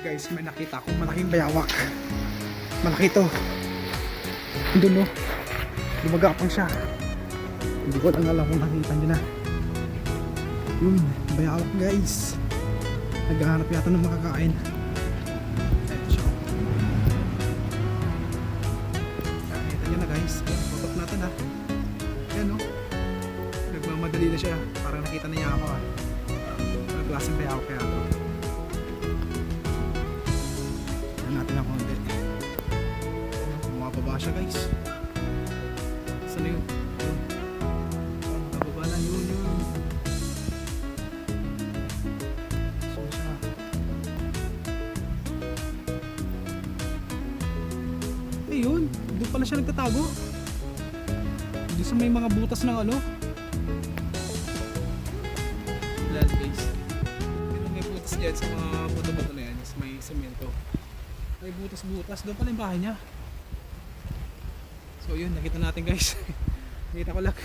Guys, may nakita akong malaking bayawak. Malaki to. Doon no. Lumagapang siya. Hindi ko lang alam kung nakita nyo na. Yun, bayawak guys. Naghahanap yata ng makakain. Ito siya. Nakita nyo na guys. Tutok natin ha. Ayan no. Nagmamadali na siya. Parang nakita na niya ako ha. Ang klaseng bayawak kaya ito. Tignan natin ang konti. Bumababa siya guys. Saan na yun? Nababa na yun. So siya. Ayun. Doon pala siya nagtatago. Doon sa may mga butas ng ano. Land guys. Yung may butas dyan sa mga bato-bato na yan. May semento. May butas-butas. Doon pala yung bahay niya. So yun, nakita natin guys. Nakita ko lang.